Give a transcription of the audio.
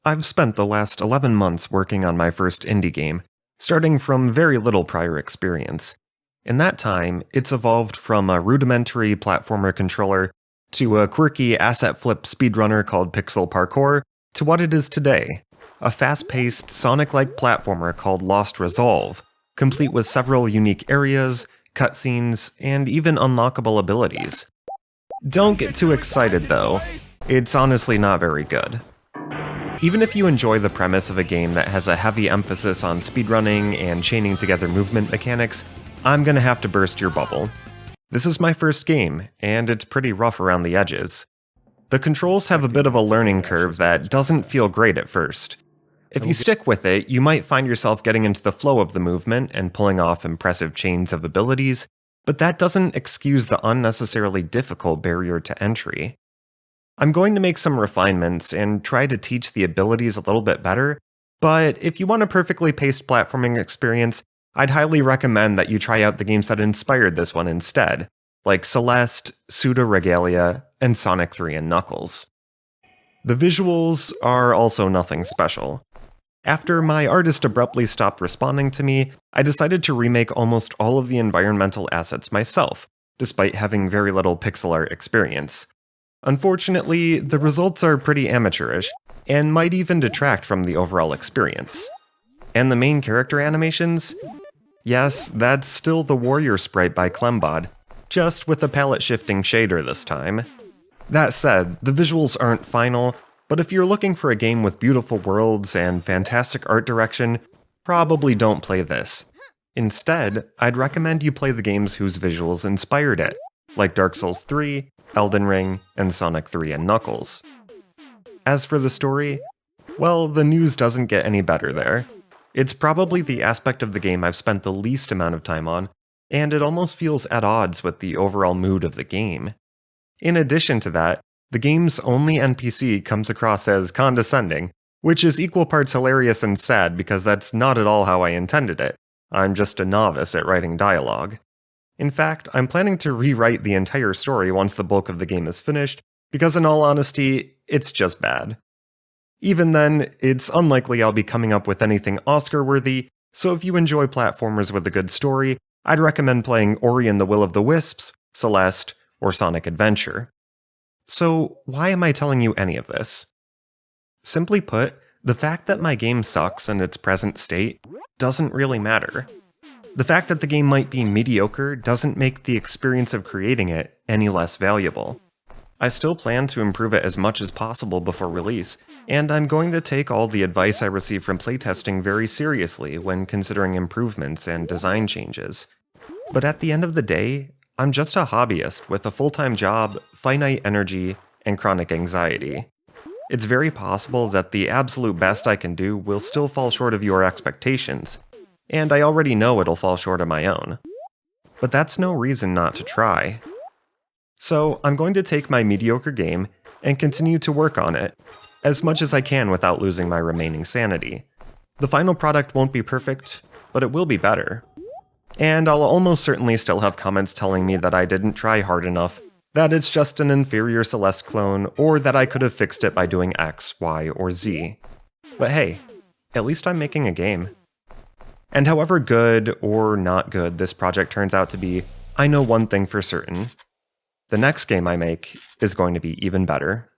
I've spent the last 11 months working on my first indie game, starting from very little prior experience. In that time, it's evolved from a rudimentary platformer controller to a quirky asset flip speedrunner called Pixel Parkour to what it is today, a fast-paced Sonic-like platformer called Lost Resolve, complete with several unique areas, cutscenes, and even unlockable abilities. Don't get too excited though, it's honestly not very good. Even if you enjoy the premise of a game that has a heavy emphasis on speedrunning and chaining together movement mechanics, I'm gonna have to burst your bubble. This is my first game, and it's pretty rough around the edges. The controls have a bit of a learning curve that doesn't feel great at first. If you stick with it, you might find yourself getting into the flow of the movement and pulling off impressive chains of abilities, but that doesn't excuse the unnecessarily difficult barrier to entry. I'm going to make some refinements and try to teach the abilities a little bit better, but if you want a perfectly paced platforming experience, I'd highly recommend that you try out the games that inspired this one instead, like Celeste, Pseudoregalia, and Sonic 3 and Knuckles. The visuals are also nothing special. After my artist abruptly stopped responding to me, I decided to remake almost all of the environmental assets myself, despite having very little pixel art experience. Unfortunately, the results are pretty amateurish, and might even detract from the overall experience. And the main character animations? Yes, that's still the warrior sprite by Clembod, just with a palette-shifting shader this time. That said, the visuals aren't final, but if you're looking for a game with beautiful worlds and fantastic art direction, probably don't play this. Instead, I'd recommend you play the games whose visuals inspired it, like Dark Souls 3, Elden Ring, and Sonic 3 and Knuckles. As for the story, well, the news doesn't get any better there. It's probably the aspect of the game I've spent the least amount of time on, and it almost feels at odds with the overall mood of the game. In addition to that, the game's only NPC comes across as condescending, which is equal parts hilarious and sad because that's not at all how I intended it. I'm just a novice at writing dialogue. In fact, I'm planning to rewrite the entire story once the bulk of the game is finished, because in all honesty, it's just bad. Even then, it's unlikely I'll be coming up with anything Oscar-worthy, so if you enjoy platformers with a good story, I'd recommend playing Ori and the Will of the Wisps, Celeste, or Sonic Adventure. So why am I telling you any of this? Simply put, the fact that my game sucks in its present state doesn't really matter. The fact that the game might be mediocre doesn't make the experience of creating it any less valuable. I still plan to improve it as much as possible before release, and I'm going to take all the advice I receive from playtesting very seriously when considering improvements and design changes. But at the end of the day, I'm just a hobbyist with a full-time job, finite energy, and chronic anxiety. It's very possible that the absolute best I can do will still fall short of your expectations, and I already know it'll fall short of my own. But that's no reason not to try. So I'm going to take my mediocre game and continue to work on it, as much as I can without losing my remaining sanity. The final product won't be perfect, but it will be better. And I'll almost certainly still have comments telling me that I didn't try hard enough, that it's just an inferior Celeste clone, or that I could have fixed it by doing X, Y, or Z. But hey, at least I'm making a game. And however good or not good this project turns out to be, I know one thing for certain. The next game I make is going to be even better.